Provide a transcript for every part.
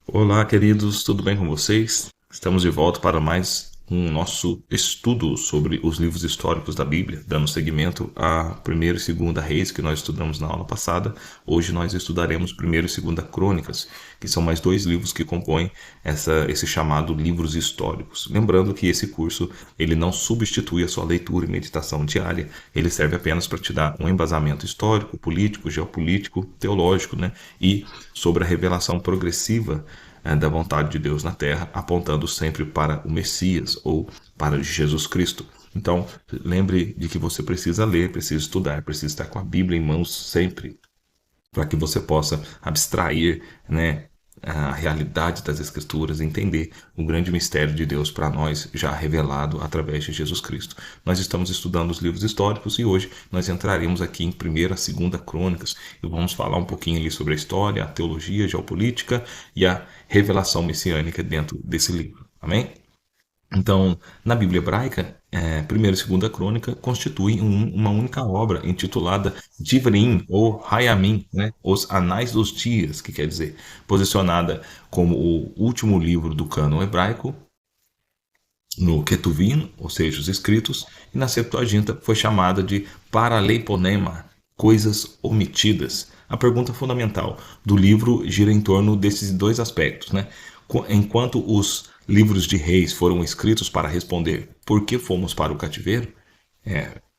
Olá, queridos, tudo bem com vocês? Estamos de volta para mais um nosso estudo sobre os livros históricos da Bíblia, dando seguimento a 1º e 2º Reis que nós estudamos na aula passada. Hoje nós estudaremos 1º e 2º Crônicas, que são mais dois livros que compõem esse chamado livros históricos. Lembrando que esse curso ele não substitui a sua leitura e meditação diária, ele serve apenas para te dar um embasamento histórico, político, geopolítico, teológico, né? E sobre a revelação progressiva da vontade de Deus na terra, apontando sempre para o Messias ou para Jesus Cristo. Então, lembre de que você precisa ler, precisa estudar, precisa estar com a Bíblia em mãos sempre, para que você possa abstrair, né, a realidade das Escrituras, entender o grande mistério de Deus para nós, já revelado através de Jesus Cristo. Nós estamos estudando os livros históricos e hoje nós entraremos aqui em 1ª e 2ª Crônicas e vamos falar um pouquinho ali sobre a história, a teologia, a geopolítica e a revelação messiânica dentro desse livro. Amém? Então, na Bíblia hebraica, 1ª e 2ª Crônica constituem uma única obra intitulada Divrim ou Hayamim, né? Os Anais dos Dias, que quer dizer, posicionada como o último livro do cânon hebraico, no Ketuvim, ou seja, os escritos, e na Septuaginta foi chamada de Paraleiponema, coisas omitidas. A pergunta fundamental do livro gira em torno desses dois aspectos, né? Enquanto os livros de reis foram escritos para responder por que fomos para o cativeiro,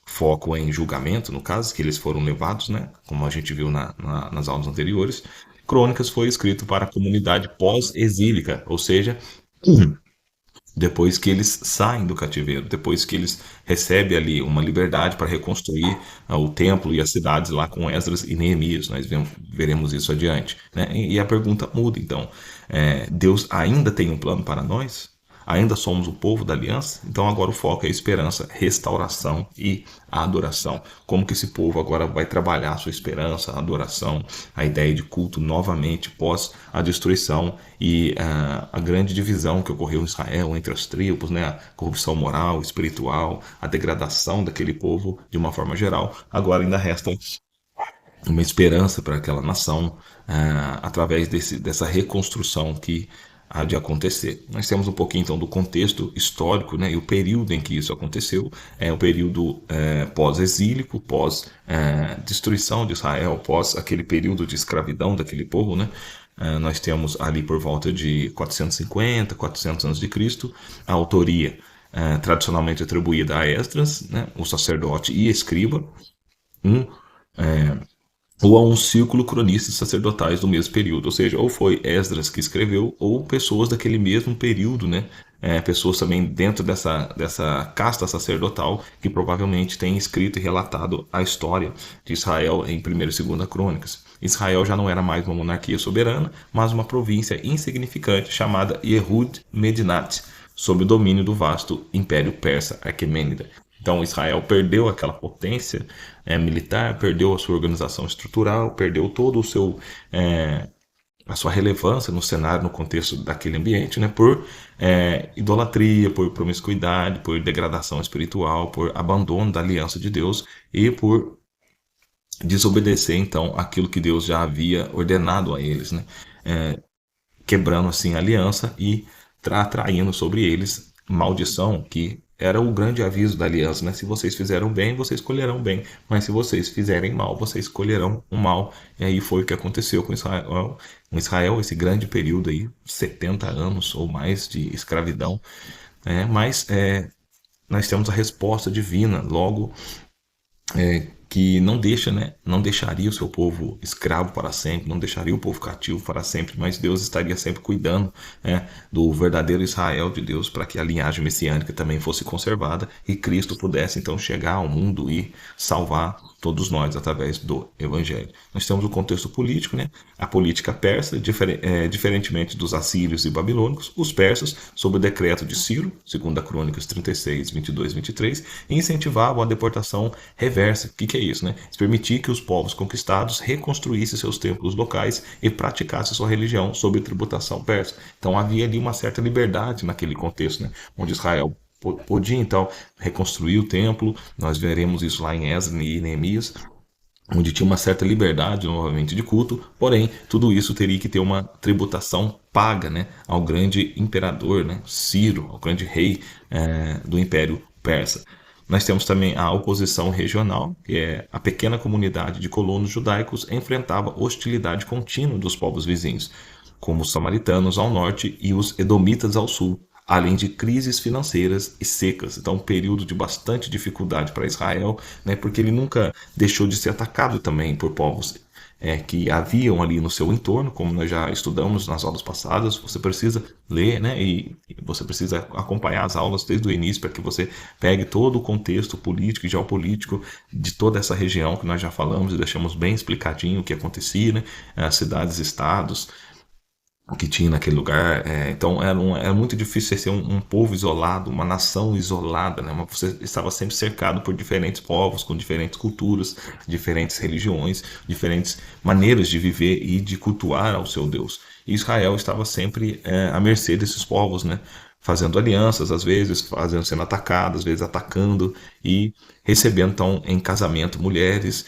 foco em julgamento, no caso, que eles foram levados, né? Como a gente viu nas aulas anteriores, Crônicas foi escrito para a comunidade pós-exílica, ou seja, depois que eles saem do cativeiro, depois que eles recebem ali uma liberdade para reconstruir o templo e as cidades lá com Esdras e Neemias. Nós veremos isso adiante, né? E a pergunta muda, então. Deus ainda tem um plano para nós? Ainda somos o povo da aliança? Então agora o foco é a esperança, restauração e a adoração. Como que esse povo agora vai trabalhar a sua esperança, a adoração, a ideia de culto novamente pós a destruição e a grande divisão que ocorreu em Israel entre as tribos, né? A corrupção moral, espiritual, a degradação daquele povo de uma forma geral. Agora ainda resta uma esperança para aquela nação através dessa reconstrução que há de acontecer. Nós temos um pouquinho então do contexto histórico, né, e o período em que isso aconteceu, é o período pós-exílico, pós-destruição de Israel, pós aquele período de escravidão daquele povo, né? Nós temos ali por volta de 450, 400 anos de Cristo, a autoria tradicionalmente atribuída a Esdras, né, o sacerdote e escriba, um ou a um círculo cronistas sacerdotais do mesmo período, ou seja, ou foi Esdras que escreveu, ou pessoas daquele mesmo período, né? Pessoas também dentro dessa casta sacerdotal que provavelmente têm escrito e relatado a história de Israel em 1ª e 2ª Crônicas. Israel já não era mais uma monarquia soberana, mas uma província insignificante chamada Yehud Medinat, sob o domínio do vasto Império Persa Aquemênida. Então Israel perdeu aquela potência militar, perdeu a sua organização estrutural, perdeu todo o seu a sua relevância no cenário, no contexto daquele ambiente, né, por idolatria, por promiscuidade, por degradação espiritual, por abandono da aliança de Deus e por desobedecer então aquilo que Deus já havia ordenado a eles, né, quebrando assim a aliança e atraindo sobre eles maldição, que era o grande aviso da aliança, né? Se vocês fizeram bem, vocês colherão bem, mas se vocês fizerem mal, vocês colherão o mal. E aí foi o que aconteceu com Israel, esse grande período aí, 70 anos ou mais de escravidão, mas nós temos a resposta divina logo que não deixa, né, não deixaria o seu povo escravo para sempre, não deixaria o povo cativo para sempre, mas Deus estaria sempre cuidando, né, do verdadeiro Israel de Deus para que a linhagem messiânica também fosse conservada e Cristo pudesse então chegar ao mundo e salvar todos nós através do Evangelho. Nós temos o contexto político, né, a política persa, diferentemente dos assírios e babilônicos, os persas, sob o decreto de Ciro, segundo a Crônicas 36, 22, 23, incentivavam a deportação reversa. O que é isso, né? Eles permitiam que os povos conquistados reconstruíssem seus templos locais e praticassem sua religião sob tributação persa. Então havia ali uma certa liberdade naquele contexto, né? Onde Israel podia então reconstruir o templo. Nós veremos isso lá em Esdras e Neemias. onde tinha uma certa liberdade novamente de culto, porém tudo isso teria que ter uma tributação paga, né, ao grande imperador, né, Ciro, ao grande rei do Império Persa. Nós temos também a oposição regional, que é a pequena comunidade de colonos judaicos enfrentava hostilidade contínua dos povos vizinhos, como os samaritanos ao norte e os edomitas ao sul, além de crises financeiras e secas. Então, um período de bastante dificuldade para Israel, né, porque ele nunca deixou de ser atacado também por povos que haviam ali no seu entorno, como nós já estudamos nas aulas passadas. Você precisa ler, né, e você precisa acompanhar as aulas desde o início para que você pegue todo o contexto político e geopolítico de toda essa região que nós já falamos e deixamos bem explicadinho o que acontecia, né, as cidades, estados, o que tinha naquele lugar. Então era muito difícil você ser um povo isolado, uma nação isolada, né? Você estava sempre cercado por diferentes povos, com diferentes culturas, diferentes religiões, diferentes maneiras de viver e de cultuar ao seu Deus. E Israel estava sempre à mercê desses povos, né? Fazendo alianças, às vezes sendo atacado, às vezes atacando e recebendo então em casamento mulheres,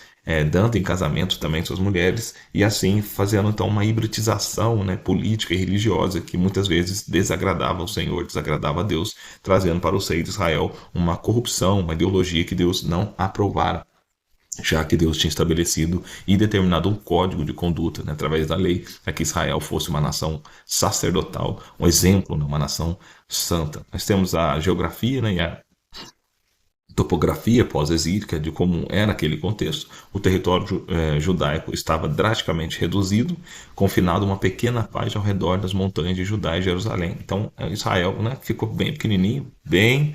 dando em casamento também suas mulheres, e assim fazendo então uma hibridização, né, política e religiosa que muitas vezes desagradava ao Senhor, desagradava a Deus, trazendo para o seio de Israel uma corrupção, uma ideologia que Deus não aprovara, já que Deus tinha estabelecido e determinado um código de conduta, né, através da lei, para que Israel fosse uma nação sacerdotal, um exemplo, né, uma nação santa. Nós temos a geografia, né, e a topografia pós-exílica de como era aquele contexto. O território judaico estava drasticamente reduzido, confinado a uma pequena parte ao redor das montanhas de Judá e Jerusalém. Então, Israel, né, ficou bem pequenininho, bem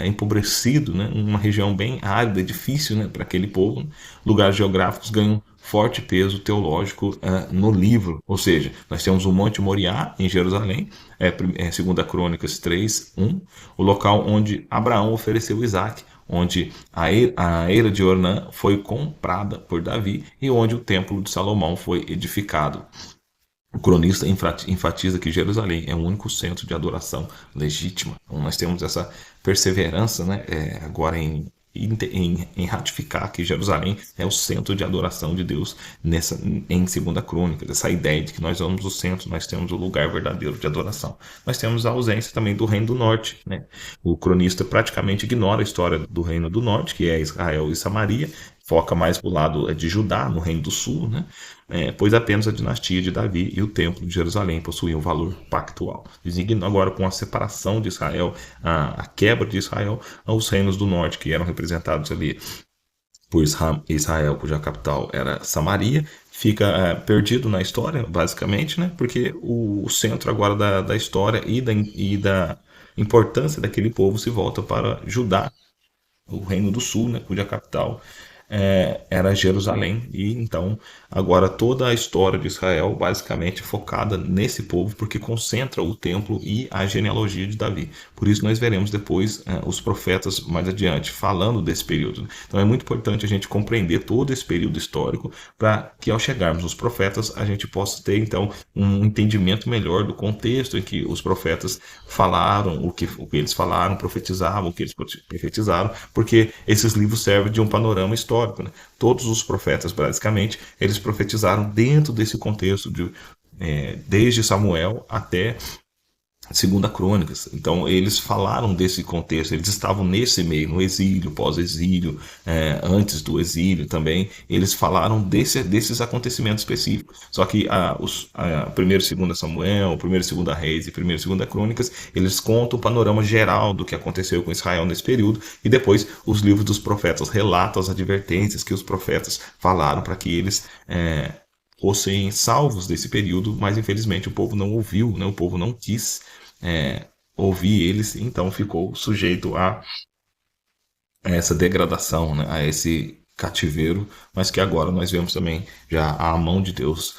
empobrecido, né, uma região bem árida, difícil, né, para aquele povo. Lugares geográficos ganham forte peso teológico no livro, ou seja, nós temos o Monte Moriá em Jerusalém, 2 Crônicas 3:1, o local onde Abraão ofereceu Isaac, onde a eira de Ornã foi comprada por Davi e onde o templo de Salomão foi edificado. O cronista enfatiza que Jerusalém é o único centro de adoração legítima. Então, nós temos essa perseverança, né, agora em ratificar que Jerusalém é o centro de adoração de Deus em 2 Crônicas, essa ideia de que nós somos o centro, nós temos o lugar verdadeiro de adoração. Nós temos a ausência também do Reino do Norte, né? O cronista praticamente ignora a história do Reino do Norte, que é Israel e Samaria, foca mais para o lado de Judá, no Reino do Sul, né? Pois apenas a dinastia de Davi e o Templo de Jerusalém possuíam valor pactual. Designando agora com a separação de Israel, a quebra de Israel, aos reinos do norte, que eram representados ali por Israel, cuja capital era Samaria, fica perdido na história, basicamente, né? Porque o centro agora da história e da importância daquele povo se volta para Judá, o Reino do Sul, né, cuja capital era Jerusalém. E então agora toda a história de Israel basicamente focada nesse povo, porque concentra o templo e a genealogia de Davi. Por isso nós veremos depois os profetas mais adiante falando desse período. Então é muito importante a gente compreender todo esse período histórico para que ao chegarmos nos profetas a gente possa ter então um entendimento melhor do contexto em que os profetas falaram, o que eles falaram, profetizavam, o que eles profetizaram, porque esses livros servem de um panorama histórico, né? Todos os profetas, basicamente, eles profetizaram dentro desse contexto desde Samuel até 2 Crônicas. Então eles falaram desse contexto, eles estavam nesse meio, no exílio, pós-exílio, antes do exílio também, eles falaram desses acontecimentos específicos. Só que 1º e 2 Samuel, 1º e 2 Reis e 1º e 2 Crônicas, eles contam o panorama geral do que aconteceu com Israel nesse período, e depois os livros dos profetas relatam as advertências que os profetas falaram para que eles fossem salvos desse período, mas infelizmente o povo não ouviu, né? O povo não quis ouvir eles, então ficou sujeito a essa degradação, né? A esse cativeiro, mas que agora nós vemos também já a mão de Deus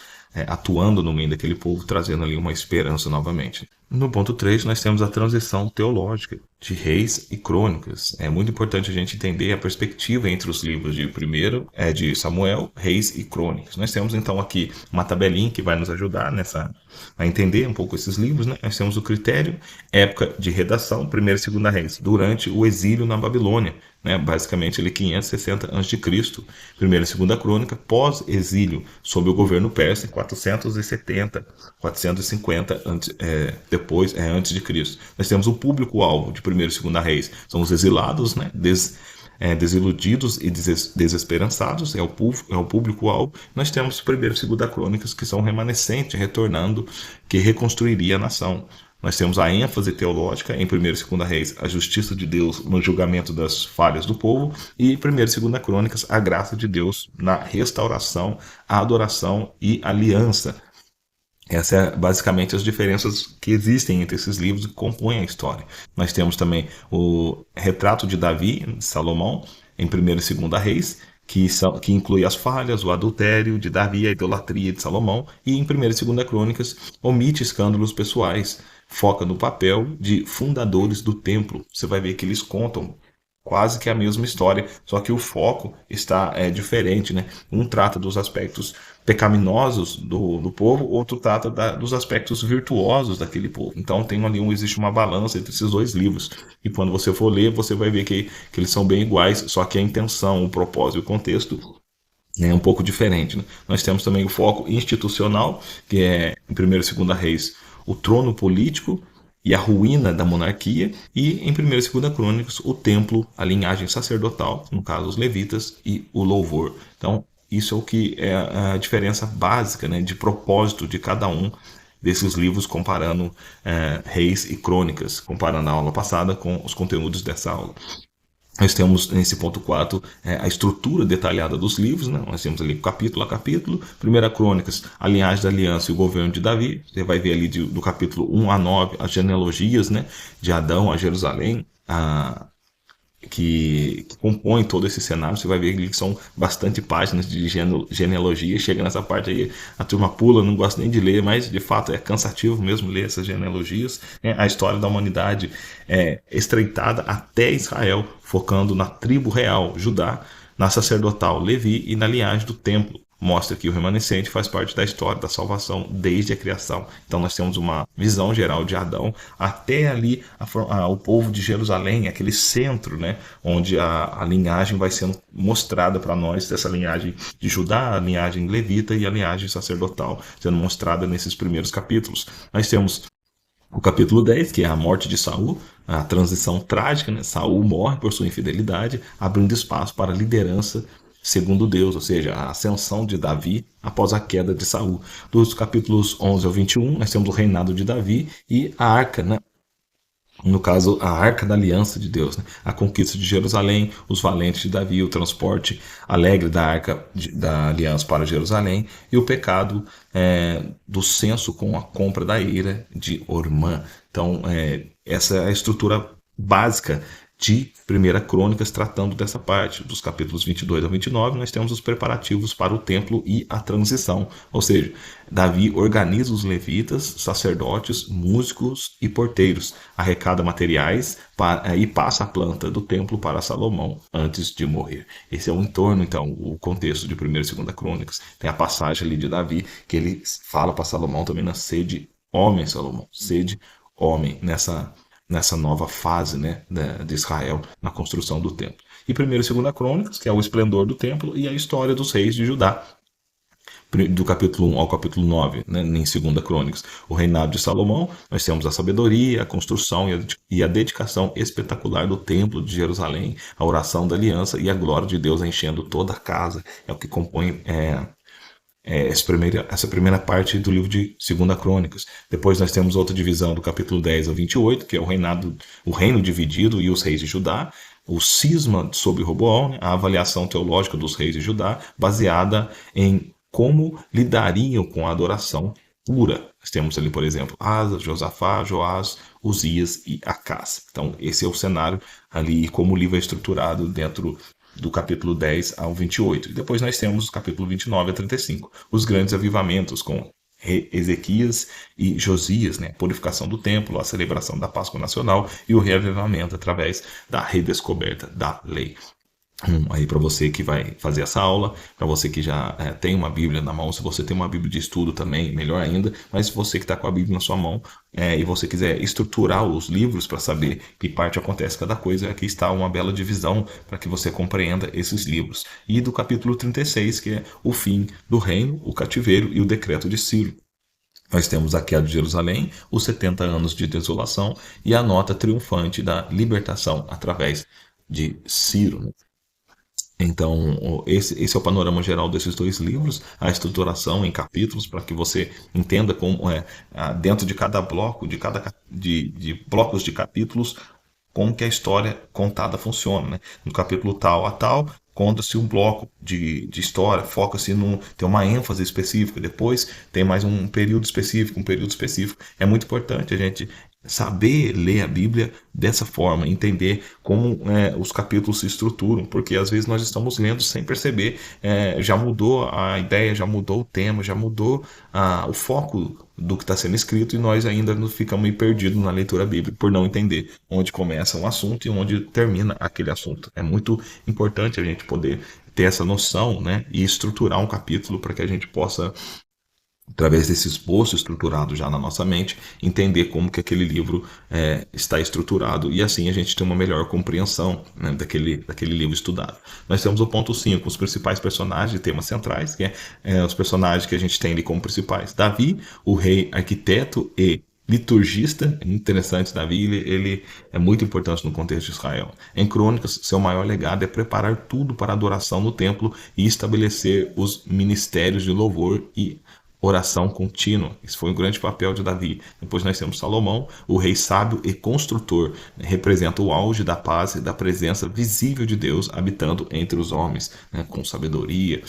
atuando no meio daquele povo, trazendo ali uma esperança novamente. No ponto 3 nós temos a transição teológica de Reis e Crônicas. É muito importante a gente entender a perspectiva entre os livros de Samuel, Reis e Crônicas. Nós temos então aqui uma tabelinha que vai nos ajudar a entender um pouco esses livros, né? Nós temos o critério, época de redação, 1ª e 2ª Reis, durante o exílio na Babilônia, né? Basicamente ele 560 a.C., 1ª e 2ª Crônica, pós-exílio, sob o governo persa, 470, 450 antes de Cristo. Nós temos o público-alvo de 1ª e 2ª Reis, são os exilados, né? Desiludidos e desesperançados, é o público-alvo. Nós temos 1ª e 2ª Crônicas, que são remanescentes, retornando, que reconstruiria a nação. Nós temos a ênfase teológica em 1ª e 2ª Reis, a justiça de Deus no julgamento das falhas do povo, e 1ª e 2ª Crônicas, a graça de Deus na restauração, a adoração e aliança. Essas é basicamente as diferenças que existem entre esses livros que compõem a história. Nós temos também o retrato de Davi, de Salomão, em 1ª e 2ª Reis, que inclui as falhas, o adultério de Davi, a idolatria de Salomão, e em 1ª e 2ª Crônicas omite escândalos pessoais, foca no papel de fundadores do templo. Você vai ver que eles contam quase que a mesma história, só que o foco está diferente, né? Um trata dos aspectos pecaminosos do povo, outro trata dos aspectos virtuosos daquele povo. Então existe uma balança entre esses dois livros. E quando você for ler, você vai ver que eles são bem iguais, só que a intenção, o propósito e o contexto é um pouco diferente, né? Nós temos também o foco institucional, que é em 1ª e 2ª Reis, o trono político e a ruína da monarquia, e em 1ª e 2ª Crônicas, o templo, a linhagem sacerdotal, no caso os levitas, e o louvor. Então, isso é o que é a diferença básica, né, de propósito de cada um desses livros, comparando Reis e Crônicas, comparando a aula passada com os conteúdos dessa aula. Nós temos nesse ponto 4 a estrutura detalhada dos livros, né? Nós temos ali capítulo a capítulo. 1ª Crônicas, a linhagem da aliança e o governo de Davi. Você vai ver ali do capítulo 1 a 9 as genealogias, né? De Adão a Jerusalém, que compõem todo esse cenário. Você vai ver que são bastante páginas de genealogia. Chega nessa parte aí, a turma pula, não gosta nem de ler, mas de fato é cansativo mesmo ler essas genealogias. A história da humanidade é estreitada até Israel, focando na tribo real, Judá, na sacerdotal, Levi, e na linhagem do templo. Mostra que o remanescente faz parte da história da salvação desde a criação. Então nós temos uma visão geral de Adão até ali o povo de Jerusalém, aquele centro, né, onde a linhagem vai sendo mostrada para nós, dessa linhagem de Judá, a linhagem levita e a linhagem sacerdotal, sendo mostrada nesses primeiros capítulos. Nós temos o capítulo 10, que é a morte de Saul, a transição trágica, né? Saul morre por sua infidelidade, abrindo espaço para a liderança segundo Deus, ou seja, a ascensão de Davi após a queda de Saul. Dos capítulos 11 ao 21, nós temos o reinado de Davi e a arca, né? No caso, a Arca da Aliança de Deus, né? A conquista de Jerusalém, os valentes de Davi, o transporte alegre da Arca da Aliança para Jerusalém e o pecado do censo com a compra da eira de Ormã. Então, essa é a estrutura básica de 1ª Crônicas, tratando dessa parte. Dos capítulos 22 ao 29, nós temos os preparativos para o templo e a transição. Ou seja, Davi organiza os levitas, sacerdotes, músicos e porteiros, arrecada materiais e passa a planta do templo para Salomão antes de morrer. Esse é o entorno, então, o contexto de 1ª e 2ª Crônicas. Tem a passagem ali de Davi, que ele fala para Salomão também na sede homem, Salomão, sede homem, nessa nova fase, né, de Israel na construção do templo. E 1ª e 2ª Crônicas, que é o esplendor do templo e a história dos reis de Judá, do capítulo 1 ao capítulo 9, né, em 2ª Crônicas. O reinado de Salomão, nós temos a sabedoria, a construção e a dedicação espetacular do templo de Jerusalém, a oração da aliança e a glória de Deus enchendo toda a casa. É o que compõe essa primeira parte do livro de 2ª Crônicas. Depois nós temos outra divisão do capítulo 10 ao 28, que é o reino dividido e os reis de Judá, o cisma sobre Roboão, né, a avaliação teológica dos reis de Judá, baseada em como lidariam com a adoração pura. Nós temos ali, por exemplo, Asa, Josafá, Joás, Uzias e Acás. Então, esse é o cenário ali, como o livro é estruturado dentro do capítulo 10 ao 28. E depois nós temos o capítulo 29 a 35, os grandes avivamentos com Ezequias e Josias, né? A purificação do templo, a celebração da Páscoa Nacional e o reavivamento através da redescoberta da lei. Aí para você que vai fazer essa aula, para você que já tem uma Bíblia na mão, se você tem uma Bíblia de estudo também, melhor ainda, mas se você que está com a Bíblia na sua mão e você quiser estruturar os livros para saber que parte acontece cada coisa, aqui está uma bela divisão para que você compreenda esses livros. E do capítulo 36, que é o fim do reino, o cativeiro e o decreto de Ciro. Nós temos a queda de Jerusalém, os 70 anos de desolação e a nota triunfante da libertação através de Ciro, né? Então, esse é o panorama geral desses dois livros, a estruturação em capítulos, para que você entenda como é, dentro de cada bloco, de blocos de capítulos, como que a história contada funciona, né? No capítulo tal a tal, conta-se um bloco de história, foca-se tem uma ênfase específica, depois tem mais um período específico, um período específico. É muito importante a gente saber ler a Bíblia dessa forma, entender como os capítulos se estruturam, porque às vezes nós estamos lendo sem perceber, já mudou a ideia, já mudou o tema, já mudou o foco do que está sendo escrito e nós ainda ficamos meio perdidos na leitura bíblica por não entender onde começa um assunto e onde termina aquele assunto. É muito importante a gente poder ter essa noção, né, e estruturar um capítulo para que a gente possa, através desse esboço estruturado já na nossa mente, entender como que aquele livro está estruturado e assim a gente tem uma melhor compreensão, né, daquele livro estudado. Nós temos o ponto 5, os principais personagens e temas centrais, que os personagens que a gente tem ali como principais. Davi, o rei arquiteto e liturgista. É interessante, Davi, ele é muito importante no contexto de Israel. Em Crônicas, seu maior legado é preparar tudo para a adoração no templo e estabelecer os ministérios de louvor e oração contínua. Esse foi um grande papel de Davi. Depois nós temos Salomão, o rei sábio e construtor. Representa o auge da paz e da presença visível de Deus habitando entre os homens, né, com sabedoria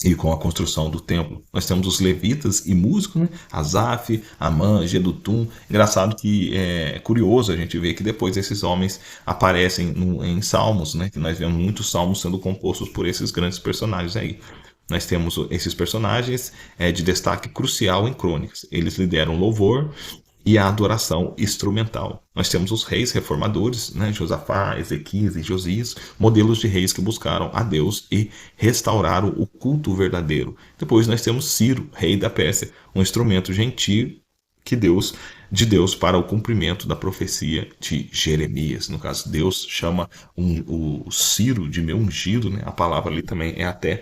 e com a construção do templo. Nós temos os levitas e músicos, né? Asaf, Amã, Gedutum. Engraçado que é curioso a gente ver que depois esses homens aparecem em salmos, né? Que nós vemos muitos salmos sendo compostos por esses grandes personagens aí. Nós temos esses personagens de destaque crucial em Crônicas. Eles lideram louvor e a adoração instrumental. Nós temos os reis reformadores, né, Josafá, Ezequias e Josias, modelos de reis que buscaram a Deus e restauraram o culto verdadeiro. Depois nós temos Ciro, rei da Pérsia, um instrumento gentil de Deus para o cumprimento da profecia de Jeremias. No caso, Deus chama o Ciro de meu ungido, né? A palavra ali também é até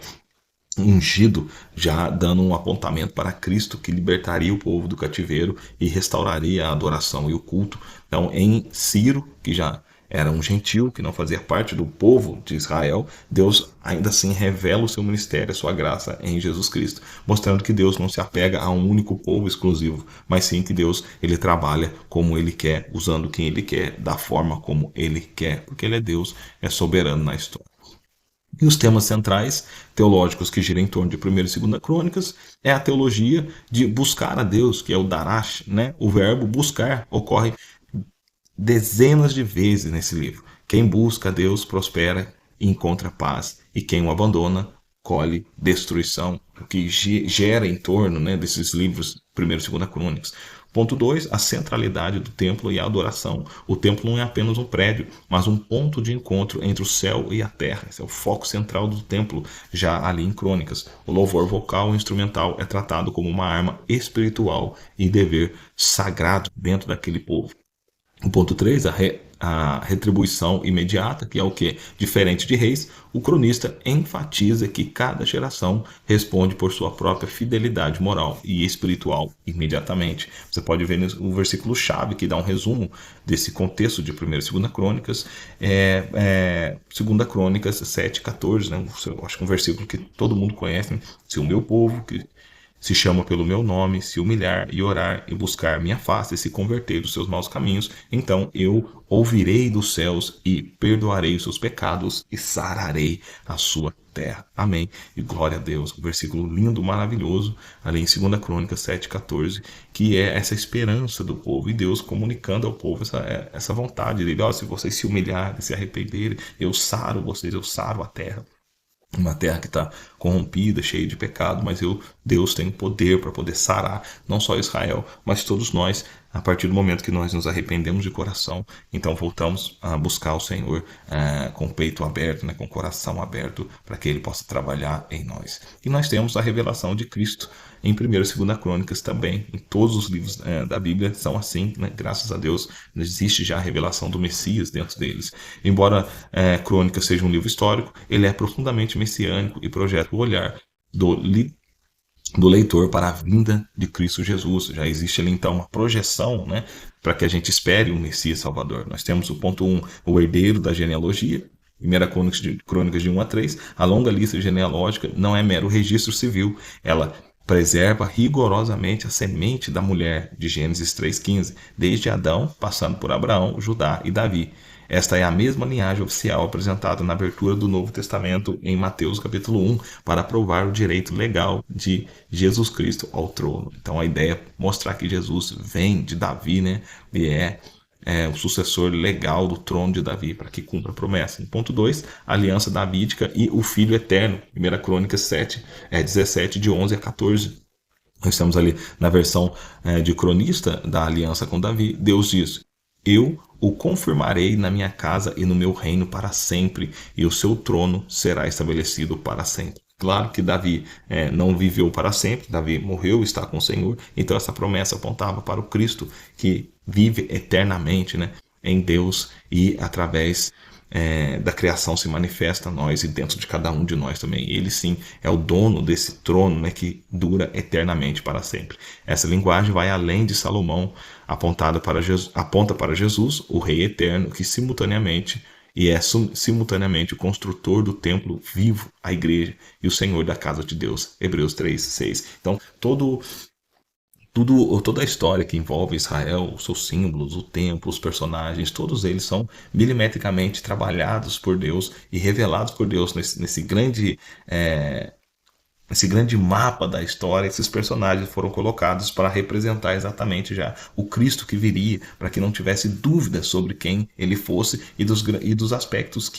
ungido, já dando um apontamento para Cristo que libertaria o povo do cativeiro e restauraria a adoração e o culto. Então, em Ciro, que já era um gentil, que não fazia parte do povo de Israel, Deus ainda assim revela o seu ministério, a sua graça em Jesus Cristo, mostrando que Deus não se apega a um único povo exclusivo, mas sim que Deus ele trabalha como ele quer, usando quem ele quer, da forma como ele quer, porque ele é Deus, é soberano na história. E os temas centrais teológicos que giram em torno de 1ª e 2ª Crônicas é a teologia de buscar a Deus, que é o darash, né? O verbo buscar ocorre dezenas de vezes nesse livro. Quem busca a Deus prospera e encontra paz, e quem o abandona colhe destruição, o que gera em torno, né, desses livros 1ª e 2ª Crônicas. Ponto 2, a centralidade do templo e a adoração. O templo não é apenas um prédio, mas um ponto de encontro entre o céu e a terra. Esse é o foco central do templo, já ali em Crônicas. O louvor vocal e instrumental é tratado como uma arma espiritual e dever sagrado dentro daquele povo. O ponto 3, a retribuição imediata, que é o que? Diferente de Reis, o cronista enfatiza que cada geração responde por sua própria fidelidade moral e espiritual imediatamente. Você pode ver no versículo-chave que dá um resumo desse contexto de 1ª e 2ª Crônicas, 2ª Crônicas 7:14, né? Eu acho que é um versículo que todo mundo conhece, né? Se o meu povo, que se chama pelo meu nome, se humilhar e orar e buscar minha face e se converter dos seus maus caminhos, então eu ouvirei dos céus e perdoarei os seus pecados e sararei a sua terra. Amém. E glória a Deus. Um versículo lindo, maravilhoso, ali em 2ª Crônicas 7:14, que é essa esperança do povo e Deus comunicando ao povo essa vontade dele. Se vocês se humilharem, se arrependerem, eu saro vocês, eu saro a terra. uma terra que está corrompida, cheia de pecado, mas Deus tem poder para poder sarar não só Israel, mas todos nós, a partir do momento que nós nos arrependemos de coração, então voltamos a buscar o Senhor com o peito aberto, né, com o coração aberto, para que Ele possa trabalhar em nós. E nós temos a revelação de Cristo em 1ª e 2ª Crônicas também, em todos os livros da Bíblia são assim, né? Graças a Deus existe já a revelação do Messias dentro deles. Embora Crônicas seja um livro histórico, ele é profundamente messiânico e projeta o olhar do leitor para a vinda de Cristo Jesus. Já existe ali então uma projeção, né, para que a gente espere um Messias Salvador. Nós temos o ponto 1, o herdeiro da genealogia, 1ª Crônicas de 1 a 3, a longa lista genealógica não é mero registro civil, ela preserva rigorosamente a semente da mulher de Gênesis 3,15, desde Adão, passando por Abraão, Judá e Davi. Esta é a mesma linhagem oficial apresentada na abertura do Novo Testamento em Mateus capítulo 1, para provar o direito legal de Jesus Cristo ao trono. Então a ideia é mostrar que Jesus vem de Davi, né? E é o sucessor legal do trono de Davi, para que cumpra a promessa. Em ponto 2, a aliança davídica e o Filho eterno. 1ª Crônicas 17, de 11 a 14. Nós estamos ali na versão de cronista da aliança com Davi. Deus diz: eu o confirmarei na minha casa e no meu reino para sempre, e o seu trono será estabelecido para sempre. Claro que Davi não viveu para sempre, Davi morreu e está com o Senhor, então essa promessa apontava para o Cristo que vive eternamente, né, em Deus, e através da criação se manifesta a nós e dentro de cada um de nós também. Ele sim é o dono desse trono, né, que dura eternamente para sempre. Essa linguagem vai além de Salomão, aponta para Jesus, o Rei eterno, que simultaneamente o construtor do templo vivo, a igreja, e o Senhor da casa de Deus. Hebreus 3:6. Então, toda a história que envolve Israel, os seus símbolos, o templo, os personagens, todos eles são milimetricamente trabalhados por Deus e revelados por Deus nesse grande mapa da história. Esses personagens foram colocados para representar exatamente já o Cristo que viria, para que não tivesse dúvida sobre quem ele fosse e dos aspectos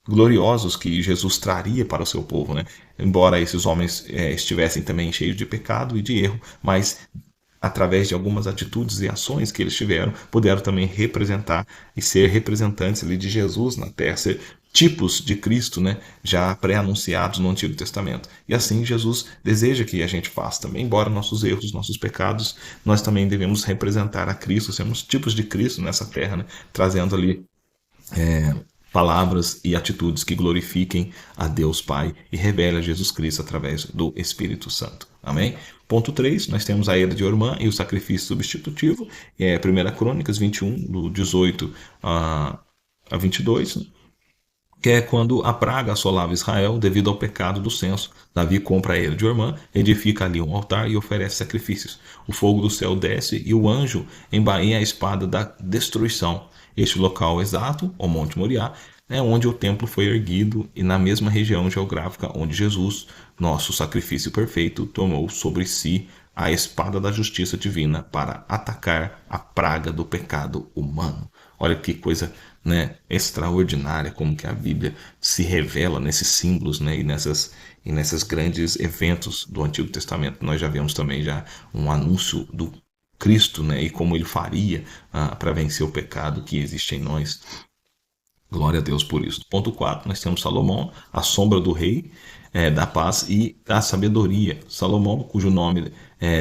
gloriosos que Jesus traria para o seu povo, né? Embora esses homens estivessem também cheios de pecado e de erro, mas através de algumas atitudes e ações que eles tiveram, puderam também representar e ser representantes ali de Jesus na terra, ser tipos de Cristo, né, já pré-anunciados no Antigo Testamento. E assim Jesus deseja que a gente faça também, embora nossos erros, nossos pecados, nós também devemos representar a Cristo, sermos tipos de Cristo nessa terra, né, trazendo ali palavras e atitudes que glorifiquem a Deus Pai e revelem a Jesus Cristo através do Espírito Santo. Amém? Ponto 3, nós temos a era de Ormã e o sacrifício substitutivo, 1ª Crônicas 21, do 18 a 22, né? Que é quando a praga assolava Israel devido ao pecado do censo. Davi compra a era de Ormã, edifica ali um altar e oferece sacrifícios. O fogo do céu desce e o anjo embainha a espada da destruição. Este local exato, o Monte Moriá, é onde o templo foi erguido e na mesma região geográfica onde Jesus, nosso sacrifício perfeito, tomou sobre si a espada da justiça divina para atacar a praga do pecado humano. Olha que coisa, né, extraordinária, como que a Bíblia se revela nesses símbolos, né, e nesses grandes eventos do Antigo Testamento. Nós já vemos também já um anúncio do Cristo, né, e como ele faria para vencer o pecado que existe em nós. Glória a Deus por isso. Ponto 4, nós temos Salomão, a sombra do rei, da paz e da sabedoria. Salomão, cujo nome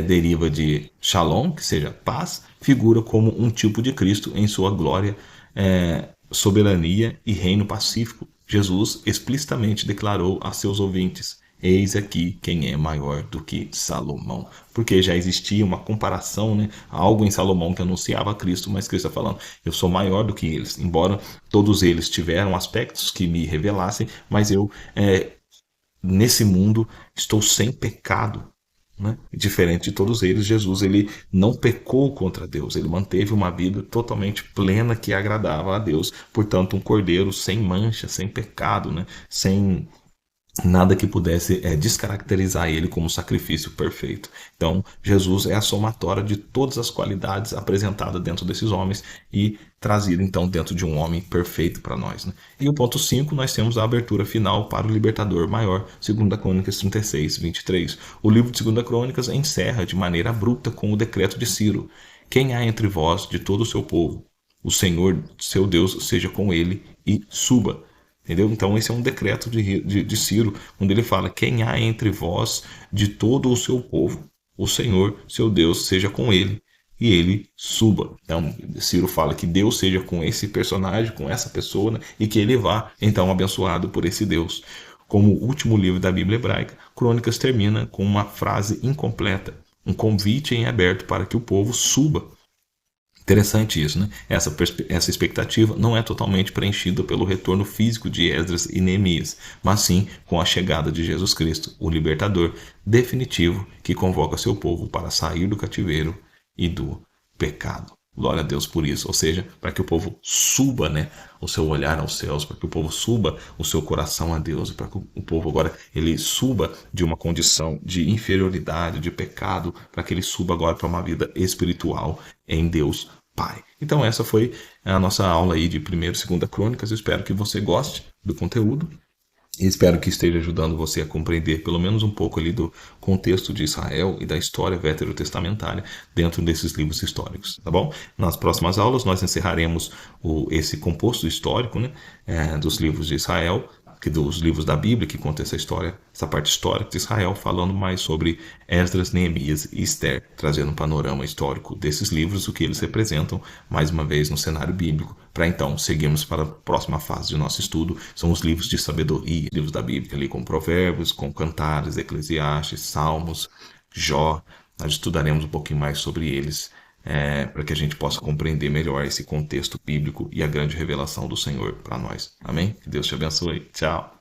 deriva de Shalom, que seja paz, figura como um tipo de Cristo em sua glória, soberania e reino pacífico. Jesus explicitamente declarou a seus ouvintes: eis aqui quem é maior do que Salomão. Porque já existia uma comparação, né? Algo em Salomão que anunciava a Cristo, mas Cristo está falando: eu sou maior do que eles. Embora todos eles tiveram aspectos que me revelassem, mas eu, nesse mundo, estou sem pecado. Né? Diferente de todos eles, Jesus ele não pecou contra Deus, ele manteve uma vida totalmente plena que agradava a Deus, portanto um cordeiro sem mancha, sem pecado, né? sem nada que pudesse descaracterizar ele como sacrifício perfeito. Então, Jesus é a somatória de todas as qualidades apresentadas dentro desses homens e trazida então dentro de um homem perfeito para nós. Né? E o ponto 5, nós temos a abertura final para o libertador maior, 2 Crônicas 36, 23. O livro de 2 Crônicas encerra de maneira abrupta com o decreto de Ciro: quem há entre vós de todo o seu povo? O Senhor, seu Deus, seja com ele e suba. Entendeu? Então, esse é um decreto de Ciro, onde ele fala: quem há entre vós de todo o seu povo, o Senhor, seu Deus, seja com ele e ele suba. Então, Ciro fala que Deus seja com esse personagem, com essa pessoa, né? E que ele vá, então, abençoado por esse Deus. Como o último livro da Bíblia hebraica, Crônicas termina com uma frase incompleta, um convite em aberto para que o povo suba. Interessante isso, né? Essa expectativa não é totalmente preenchida pelo retorno físico de Esdras e Neemias, mas sim com a chegada de Jesus Cristo, o libertador definitivo que convoca seu povo para sair do cativeiro e do pecado. Glória a Deus por isso, ou seja, para que o povo suba, né, o seu olhar aos céus, para que o povo suba o seu coração a Deus, para que o povo agora ele suba de uma condição de inferioridade, de pecado, para que ele suba agora para uma vida espiritual em Deus Pai. Então essa foi a nossa aula aí de 1ª e 2ª Crônicas. Eu espero que você goste do conteúdo. E espero que esteja ajudando você a compreender pelo menos um pouco ali do contexto de Israel e da história veterotestamentária dentro desses livros históricos, tá bom? Nas próximas aulas nós encerraremos esse composto histórico, né, dos livros de Israel, dos livros da Bíblia que conta essa história, essa parte histórica de Israel, falando mais sobre Esdras, Neemias e Esther, trazendo um panorama histórico desses livros, o que eles representam, mais uma vez, no cenário bíblico, para então seguirmos para a próxima fase do nosso estudo, são os livros de sabedoria, livros da Bíblia, ali com Provérbios, com Cantares, Eclesiastes, Salmos, Jó. Nós estudaremos um pouquinho mais sobre eles, para que a gente possa compreender melhor esse contexto bíblico e a grande revelação do Senhor para nós. Amém? Que Deus te abençoe. Tchau.